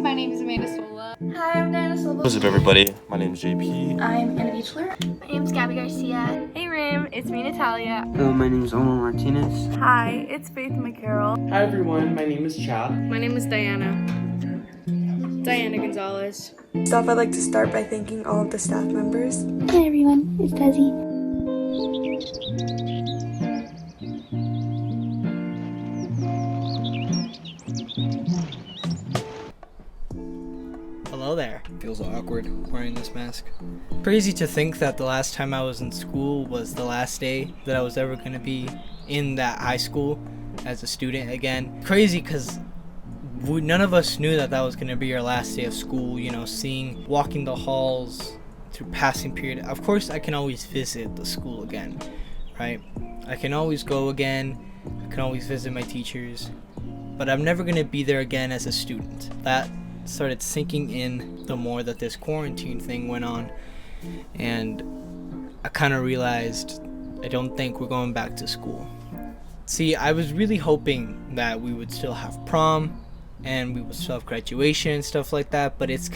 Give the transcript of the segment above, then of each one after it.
my name is Amanda Sola. Hi, I'm Diana Silva. What's up, everybody? My name is JP. I'm Anna Beechler. My name's Gabby Garcia. Hey Rim, it's me Natalia. Hello, my name is Omar Martinez. Hi, it's Faith McCarroll. Hi everyone, my name is Chad. My name is Diana Gonzalez. First off, I'd like to start by thanking all of the staff members. Hi everyone, it's Desi. Hello there. Feels awkward wearing this mask. Crazy to think that the last time I was in school was the last day that I was ever going to be in that high school as a student again. Crazy because none of us knew that was going to be our last day of school, you know, walking the halls through passing period. Of course, I can always visit the school again, right? I can always go again. I can always visit my teachers. But I'm never going to be there again as a student. That started sinking in the more that this quarantine thing went on, and I kind of realized I don't think we're going back to school. See, I was really hoping that we would still have prom and we would still have graduation and stuff like that, but it's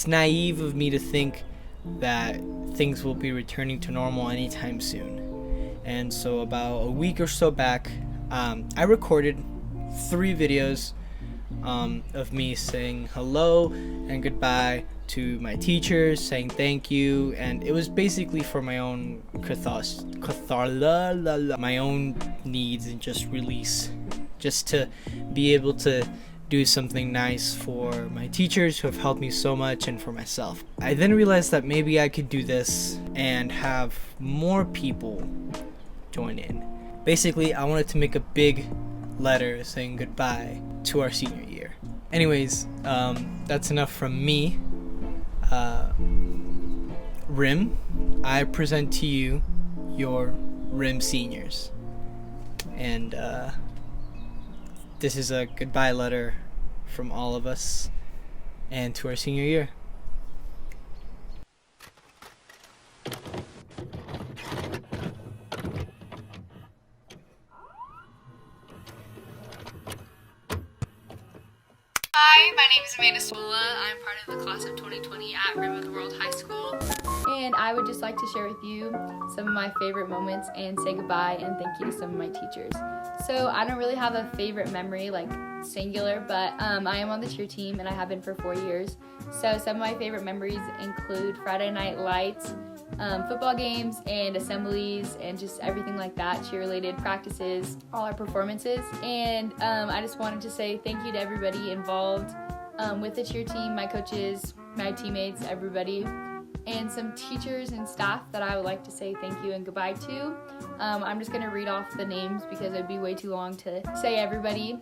naive of me to think that things will be returning to normal anytime soon. And so about a week or so back, I recorded 3 videos of me saying hello and goodbye to my teachers, saying thank you, and it was basically for my own my own needs and just release, just to be able to do something nice for my teachers who have helped me so much and for myself. I then realized that maybe I could do this and have more people join in. Basically, I wanted to make a big letter saying goodbye to our senior year. Anyways, that's enough from me. Rim, I present to you your Rim seniors. And this is a goodbye letter from all of us and to our senior year. Hi, my name is Amanda Sola. I'm part of the class of 2020 at Rim of the World High School. And I would just like to share with you some of my favorite moments and say goodbye and thank you to some of my teachers. So I don't really have a favorite memory, like singular, but I am on the cheer team and I have been for 4 years. So some of my favorite memories include Friday night lights, football games and assemblies and just everything like that, cheer-related practices, all our performances. And I just wanted to say thank you to everybody involved with the cheer team, my coaches, my teammates, everybody, and some teachers and staff that I would like to say thank you and goodbye to. I'm just gonna read off the names because it'd be way too long to say everybody.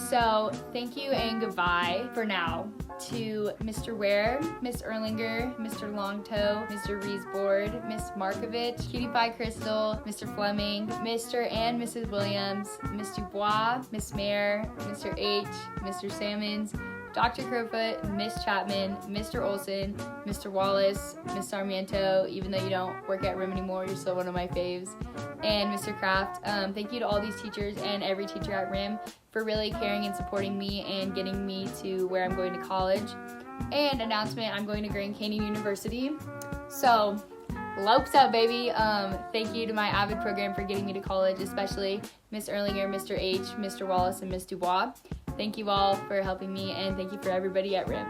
So thank you and goodbye for now to Mr. Ware, Miss Erlinger, Mr. Longtoe, Mr. Reesboard, Miss Markovich, Cutie Pie Crystal, Mr. Fleming, Mr. and Mrs. Williams, Miss Dubois, Miss Mayer, Mr. H, Mr. Salmons, Dr. Crowfoot, Miss Chapman, Mr. Olson, Mr. Wallace, Miss Sarmiento, even though you don't work at RIM anymore, you're still one of my faves, and Mr. Kraft. Thank you to all these teachers and every teacher at RIM for really caring and supporting me and getting me to where I'm going to college. And announcement, I'm going to Grand Canyon University. So, lopes up, baby. Thank you to my AVID program for getting me to college, especially Miss Erlinger, Mr. H, Mr. Wallace, and Miss Dubois. Thank you all for helping me, and thank you for everybody at RIM.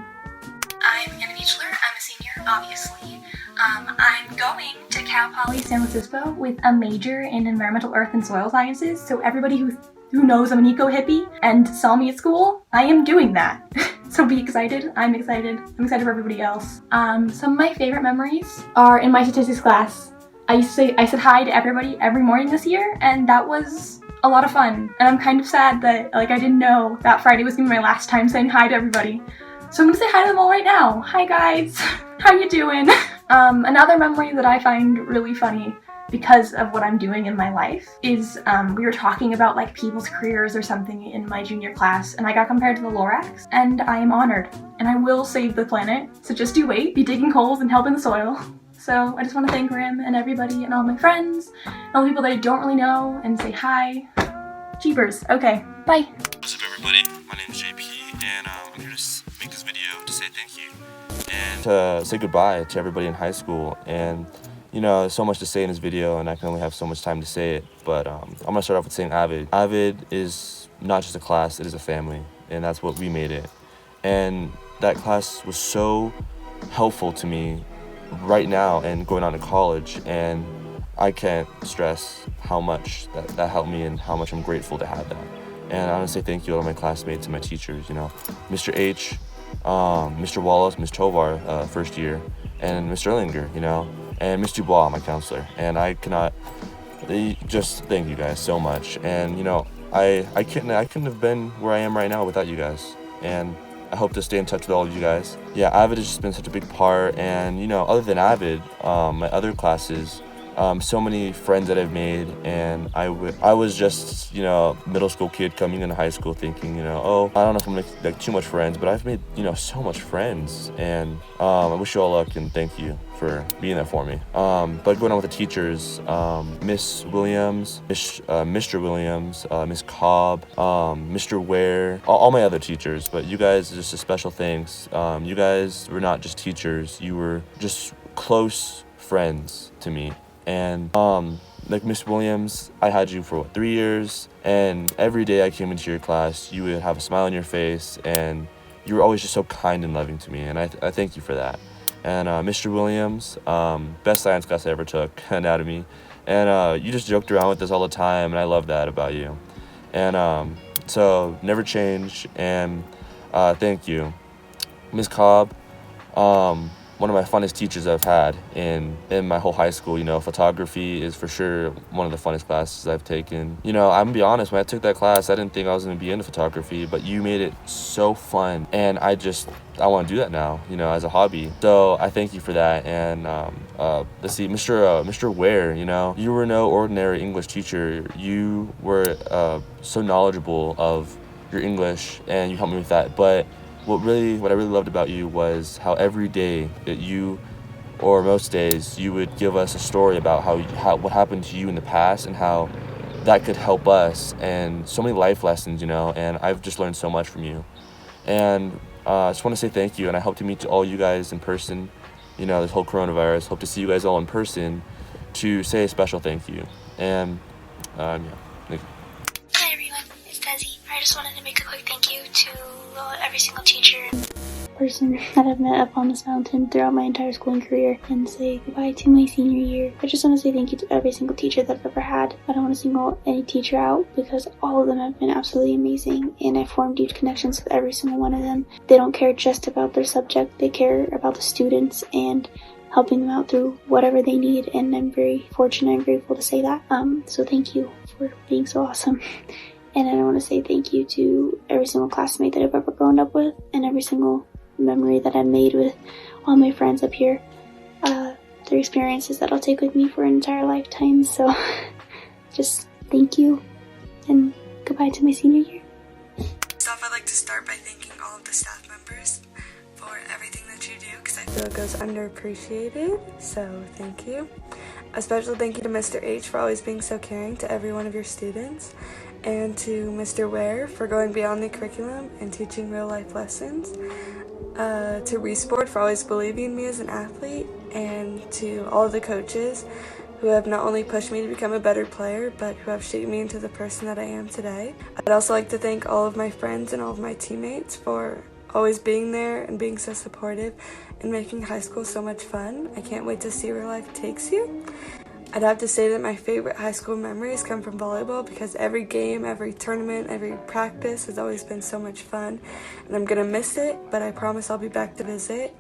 I'm Anna Beechler. I'm a senior, obviously. I'm going to Cal Poly San Francisco with a major in environmental earth and soil sciences. So everybody who knows I'm an eco hippie and saw me at school, I am doing that. So be excited. I'm excited. I'm excited for everybody else. Some of my favorite memories are in my statistics class. I said hi to everybody every morning this year, and that was a lot of fun. And I'm kind of sad that I didn't know that Friday was gonna be my last time saying hi to everybody. So I'm gonna say hi to them all right now. Hi guys, how you doing? Another memory that I find really funny because of what I'm doing in my life is we were talking about people's careers or something in my junior class, and I got compared to the Lorax, and I am honored. And I will save the planet, so just you wait, be digging holes and helping the soil. So I just want to thank Rim and everybody and all my friends, and all the people that I don't really know, and say hi. Jeepers. Okay, bye. What's up, everybody? My name is JP. and I'm here to make this video to say thank you and to say goodbye to everybody in high school. And you know, there's so much to say in this video, and I can only have so much time to say it. But I'm gonna start off with saying Avid. Avid is not just a class; it is a family, and that's what we made it. And that class was so helpful to me right now and going on to college, and I can't stress how much that helped me and how much I'm grateful to have that. And I want to say thank you to all my classmates and my teachers, you know, Mr. H, Mr. Wallace, Ms. Tovar, first year, and Mr. Erlinger, you know, and Ms. Dubois, my counselor. And I cannot just thank you guys so much. And, you know, I couldn't have been where I am right now without you guys. And I hope to stay in touch with all of you guys. Yeah, Avid has just been such a big part. And, you know, other than Avid, my other classes, so many friends that I've made, and I was just, you know, middle school kid coming into high school thinking, you know, oh, I don't know if I'm gonna make like too much friends, but I've made, you know, so much friends, and I wish you all luck and thank you for being there for me. But going on with the teachers, Miss Williams, Mr. Williams, Miss Cobb, Mr. Ware, all my other teachers, but you guys, just a special thanks. You guys were not just teachers, you were just close friends to me. And like Miss Williams, I had you for 3 years, and every day I came into your class, you would have a smile on your face, and you were always just so kind and loving to me, and I thank you for that. And Mr. Williams, best science class I ever took, anatomy, and you just joked around with us all the time, and I love that about you. And so never change, and thank you. Miss Cobb, one of my funnest teachers I've had in my whole high school. You know, photography is for sure one of the funnest classes I've taken. You know, I'm gonna be honest, when I took that class, I didn't think I was gonna be into photography, but you made it so fun, and I want to do that now, you know, as a hobby. So I thank you for that. And let's see, Mr. Ware, you know, you were no ordinary English teacher. You were so knowledgeable of your English, and you helped me with that. But what I really loved about you was how every day that you, or most days, you would give us a story about what happened to you in the past and how that could help us, and so many life lessons, you know, and I've just learned so much from you. And I just want to say thank you, and I hope to meet all you guys in person, you know, this whole coronavirus. Hope to see you guys all in person to say a special thank you. And yeah, thank you. Hi everyone, it's Desi. I just wanted to make a quick thank you to every single teacher and person that I've met up on this mountain throughout my entire schooling career, and say goodbye to my senior year. I just want to say thank you to every single teacher that I've ever had. I don't want to single any teacher out because all of them have been absolutely amazing, and I formed deep connections with every single one of them. They don't care just about their subject, they care about the students and helping them out through whatever they need, and I'm very fortunate and grateful to say that. So thank you for being so awesome. And I want to say thank you to every single classmate that I've ever grown up with, and every single memory that I've made with all my friends up here. They're experiences that I'll take with me for an entire lifetime. So just thank you, and goodbye to my senior year. First off, I'd like to start by thanking all of the staff members for everything that you do, because I feel it goes underappreciated, so thank you. A special thank you to Mr. H for always being so caring to every one of your students, and to Mr. Ware for going beyond the curriculum and teaching real life lessons, to Resport for always believing in me as an athlete, and to all of the coaches who have not only pushed me to become a better player, but who have shaped me into the person that I am today. I'd also like to thank all of my friends and all of my teammates for always being there and being so supportive and making high school so much fun. I can't wait to see where life takes you. I'd have to say that my favorite high school memories come from volleyball, because every game, every tournament, every practice has always been so much fun, and I'm gonna miss it, but I promise I'll be back to visit.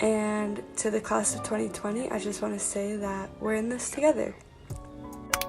And to the class of 2020, I just want to say that we're in this together.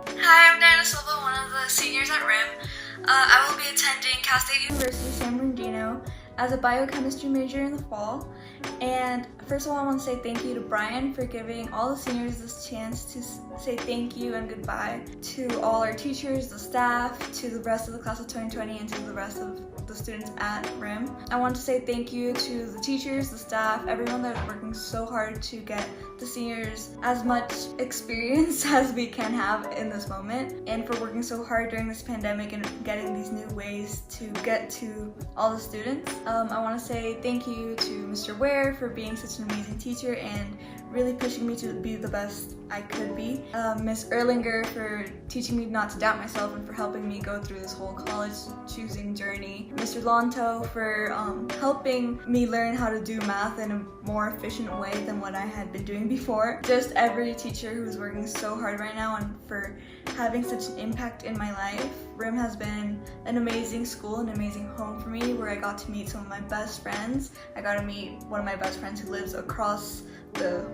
Hi, I'm Diana Silva, one of the seniors at RIM. I will be attending Cal State University San Bernardino as a biochemistry major in the fall. And first of all, I want to say thank you to Brian for giving all the seniors this chance to say thank you and goodbye to all our teachers, the staff, to the rest of the class of 2020, and to the rest of the students at RIM. I want to say thank you to the teachers, the staff, everyone that is working so hard to get the seniors as much experience as we can have in this moment, and for working so hard during this pandemic and getting these new ways to get to all the students. I want to say thank you to Mr. Ware for being such an amazing teacher and really pushing me to be the best I could be. Miss Erlinger for teaching me not to doubt myself and for helping me go through this whole college choosing journey. Mr. Lonto for helping me learn how to do math in a more efficient way than what I had been doing before. Just every teacher who's working so hard right now and for having such an impact in my life. RIM has been an amazing school, an amazing home for me where I got to meet some of my best friends. I got to meet one of my best friends who lives across the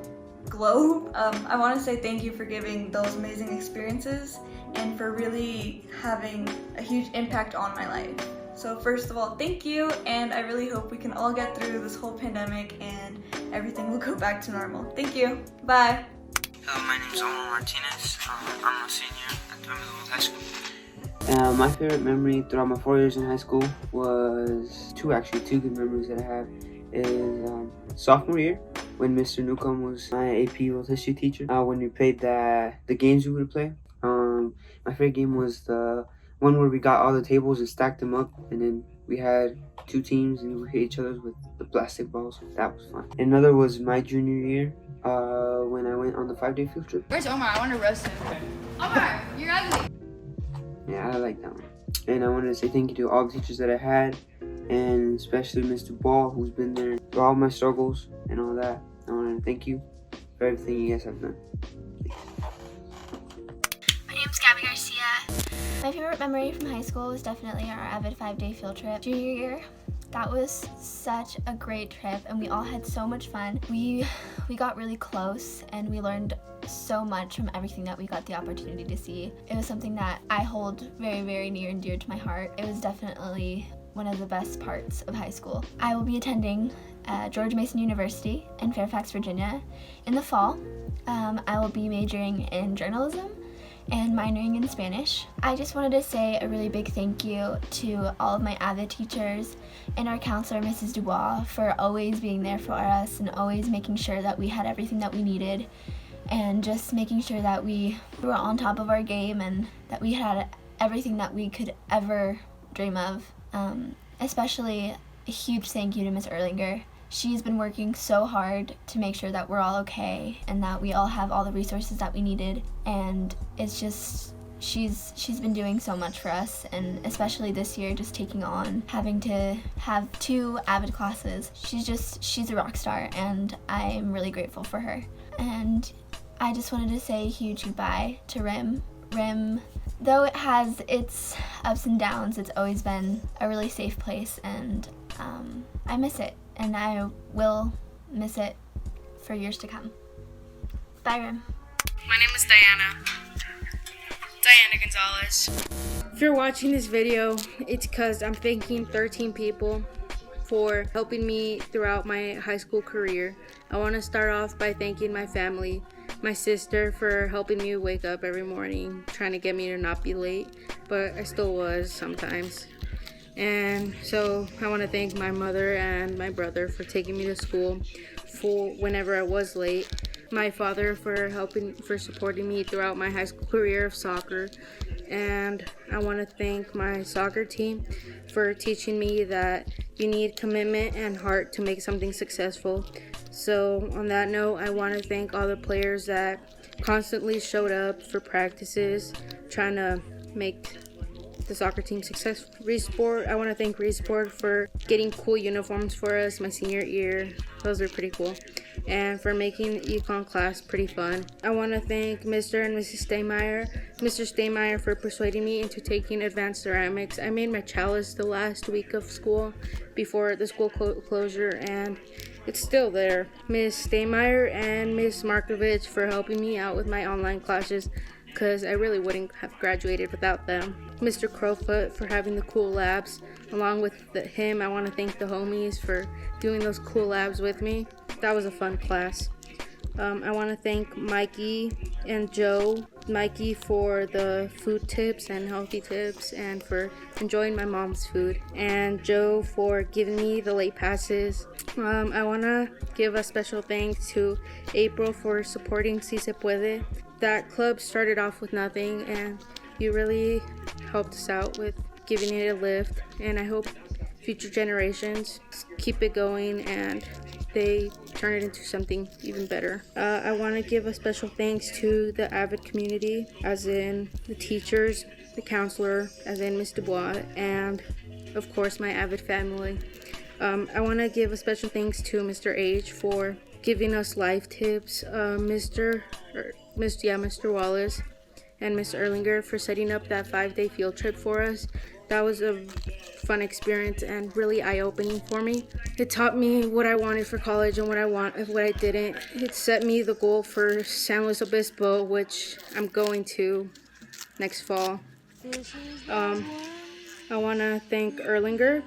globe. I want to say thank you for giving those amazing experiences and for really having a huge impact on my life. So first of all, thank you, and I really hope we can all get through this whole pandemic and everything will go back to normal. Thank you. Bye. Hello, my name is Omar Martinez. I'm a senior at the World High School. My favorite memory throughout my 4 years in high school was two good memories that I have is sophomore year when Mr. Newcomb was my AP World History teacher. When we played the games we would play. My favorite game was the one where we got all the tables and stacked them up, and then we had two teams and we hit each other with the plastic balls. That was fun. Another was my junior year when I went on the 5-day field trip. Where's Omar? I want to roast him. Omar, you're ugly. Yeah, I like that one. And I wanted to say thank you to all the teachers that I had, and especially Mr. Ball, who's been there through all my struggles and all that. I want to thank you for everything you guys have done. My name's Gabby Garcia. My favorite memory from high school was definitely our Avid 5-day field trip. Junior year, that was such a great trip and we all had so much fun. We got really close and we learned so much from everything that we got the opportunity to see. It was something that I hold very, very near and dear to my heart. It was definitely one of the best parts of high school. I will be attending George Mason University in Fairfax, Virginia in the fall. I will be majoring in journalism and minoring in Spanish. I just wanted to say a really big thank you to all of my AVID teachers and our counselor, Mrs. Dubois, for always being there for us and always making sure that we had everything that we needed and just making sure that we were on top of our game and that we had everything that we could ever dream of. Especially a huge thank you to Miss Erlinger. She's been working so hard to make sure that we're all okay and that we all have all the resources that we needed, and it's just she's been doing so much for us, and especially this year just taking on having to have 2 AVID classes. She's a rock star and I'm really grateful for her. And I just wanted to say a huge goodbye to RIM. RIM, though it has its ups and downs, it's always been a really safe place, and I miss it, and I will miss it for years to come. Bye, RIM. My name is Diana Gonzalez. If you're watching this video, it's because I'm thanking 13 people for helping me throughout my high school career. I want to start off by thanking my family. My sister for helping me wake up every morning, trying to get me to not be late, but I still was sometimes. And so I want to thank my mother and my brother for taking me to school for whenever I was late. My father for supporting me throughout my high school career of soccer. And I want to thank my soccer team for teaching me that you need commitment and heart to make something successful. So on that note, I want to thank all the players that constantly showed up for practices, trying to make the soccer team successful. Resport, I want to thank Resport for getting cool uniforms for us my senior year. Those are pretty cool. And for making the econ class pretty fun. I want to thank Mr. and Mrs. Staymeyer. Mr. Staymeyer for persuading me into taking advanced ceramics. I made my chalice the last week of school before the school closure, and it's still there. Ms. Staymeyer and Ms. Markovich for helping me out with my online classes, because I really wouldn't have graduated without them. Mr. Crowfoot for having the cool labs. Along with him, I want to thank the homies for doing those cool labs with me. That was a fun class. I want to thank Mikey and Joe. Mikey for the food tips and healthy tips and for enjoying my mom's food. And Joe for giving me the late passes. I want to give a special thanks to April for supporting Si Se Puede. That club started off with nothing and you really helped us out with giving it a lift. And I hope future generations keep it going and they turn it into something even better. I want to give a special thanks to the AVID community, as in the teachers, the counselor, as in Ms. Dubois, and of course my AVID family. I want to give a special thanks to Mr. H for giving us life tips, Mr. Wallace and Ms. Erlinger for setting up that 5-day field trip for us. That was a fun experience and really eye-opening for me. It taught me what I wanted for college and what I didn't. It set me the goal for San Luis Obispo, which I'm going to next fall. I want to thank Erlinger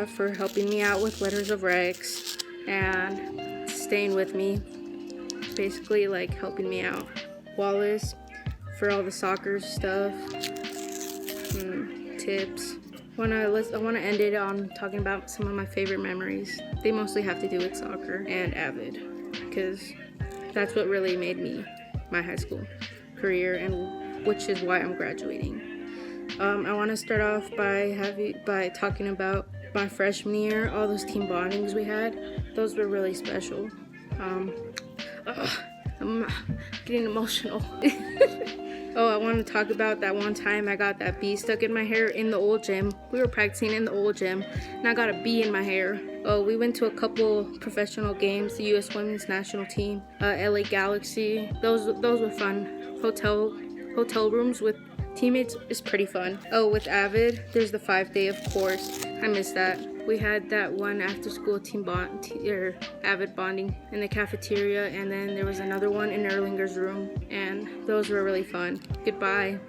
for helping me out with letters of recs and staying with me, basically like helping me out. Wallace for all the soccer stuff, tips. I want to end it on talking about some of my favorite memories. They mostly have to do with soccer and AVID, because that's what really made me my high school career, and which is why I'm graduating. I want to start off by talking about my freshman year, all those team bondings we had. Those were really special. I'm getting emotional. Oh, I want to talk about that one time I got that bee stuck in my hair in the old gym. We were practicing in the old gym, and I got a bee in my hair. Oh, we went to a couple professional games, the U.S. Women's National Team, LA Galaxy. Those were fun. Hotel rooms with teammates is pretty fun. Oh, with AVID, there's the 5-day, of course. I miss that. We had that one after-school team AVID bonding in the cafeteria, and then there was another one in Erlinger's room, and those were really fun. Goodbye,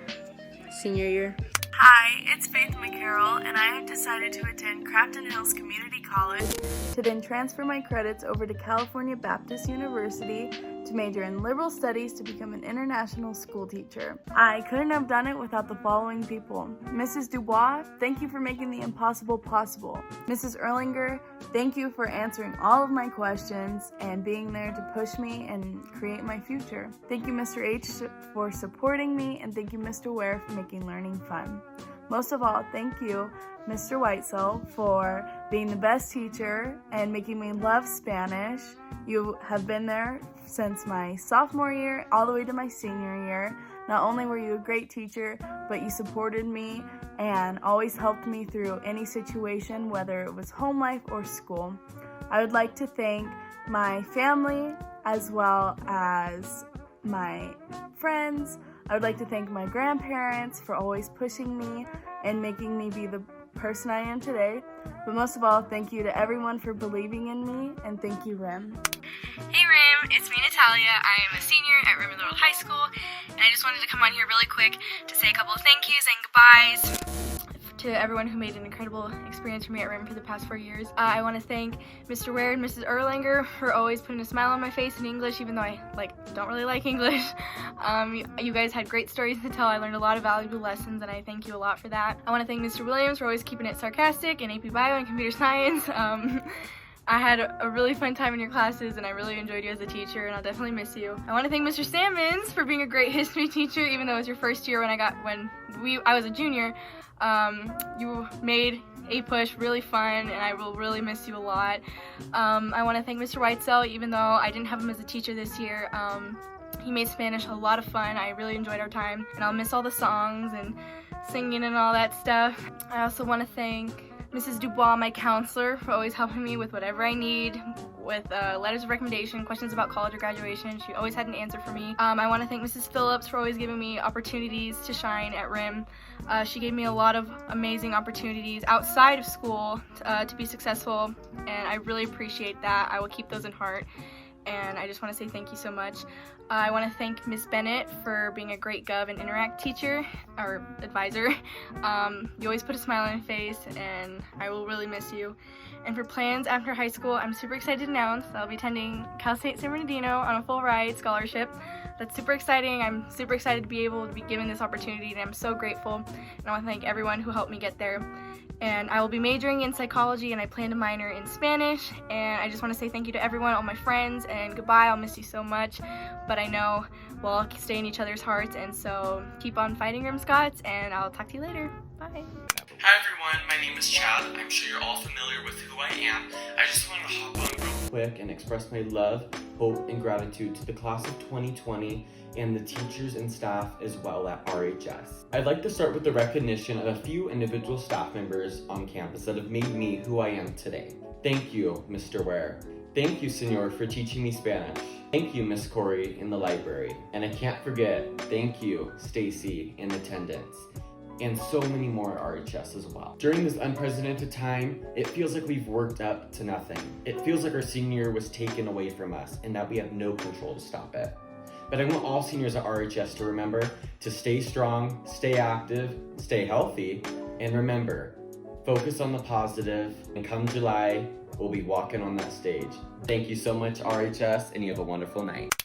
senior year. Hi, it's Faith McCarroll, and I have decided to attend Crafton Hills Community College to then transfer my credits over to California Baptist University to major in liberal studies to become an international school teacher. I couldn't have done it without the following people. Mrs. Dubois, thank you for making the impossible possible. Mrs. Erlinger, thank you for answering all of my questions and being there to push me and create my future. Thank you, Mr. H, for supporting me, and thank you, Mr. Ware, for making learning fun. Most of all, thank you, Mr. Whitesell, for being the best teacher and making me love Spanish. You have been there since my sophomore year all the way to my senior year. Not only were you a great teacher, but you supported me and always helped me through any situation, whether it was home life or school. I would like to thank my family as well as my friends. I would like to thank my grandparents for always pushing me and making me be the person I am today. But most of all, thank you to everyone for believing in me, and thank you, Rim. Hey Rim, it's me Natalia. I am a senior at Rim of the World High School, and I just wanted to come on here really quick to say a couple of thank yous and goodbyes to everyone who made an incredible experience for me at RIM for the past 4 years. I want to thank Mr. Ware and Mrs. Erlanger for always putting a smile on my face in English, even though I don't really like English. You guys had great stories to tell. I learned a lot of valuable lessons, and I thank you a lot for that. I want to thank Mr. Williams for always keeping it sarcastic in AP Bio and Computer Science. I had a really fun time in your classes, and I really enjoyed you as a teacher, and I'll definitely miss you. I want to thank Mr. Sammons for being a great history teacher, even though it was your first year I was a junior. You made A-Push really fun, and I will really miss you a lot. I want to thank Mr. Whitesell, even though I didn't have him as a teacher this year. He made Spanish a lot of fun. I really enjoyed our time, and I'll miss all the songs and singing and all that stuff. I also want to thank Mrs. Dubois, my counselor, for always helping me with whatever I need, with letters of recommendation, questions about college or graduation. She always had an answer for me. I want to thank Mrs. Phillips for always giving me opportunities to shine at RIM. She gave me a lot of amazing opportunities outside of school to be successful, and I really appreciate that. I will keep those in heart. and I just want to say thank you so much. I want to thank Ms. Bennett for being a great Gov and Interact teacher, or advisor. You always put a smile on your face, and I will really miss you. And for plans after high school, I'm super excited to announce that I'll be attending Cal State San Bernardino on a full ride scholarship. That's super exciting. I'm super excited to be able to be given this opportunity, and I'm so grateful. And I want to thank everyone who helped me get there. And I will be majoring in psychology, and I plan to minor in Spanish. And I just want to say thank you to everyone, all my friends, and goodbye. I'll miss you so much, but I know we'll all stay in each other's hearts, and so keep on fighting, Rim Scots, and I'll talk to you later. Bye. Hi everyone, my name is Chad. I'm sure you're all familiar with who I am. I just wanted to hop on real quick and express my love, hope, and gratitude to the class of 2020 and the teachers and staff as well at RHS. I'd like to start with the recognition of a few individual staff members on campus that have made me who I am today. Thank you, Mr. Ware. Thank you, Senor, for teaching me Spanish. Thank you, Miss Corey, in the library. And I can't forget, thank you, Stacy, in attendance. And so many more at RHS as well. During this unprecedented time, it feels like we've worked up to nothing. It feels like our senior year was taken away from us and that we have no control to stop it. But I want all seniors at RHS to remember to stay strong, stay active, stay healthy, and remember, focus on the positive, and come July, we'll be walking on that stage. Thank you so much, RHS, and you have a wonderful night.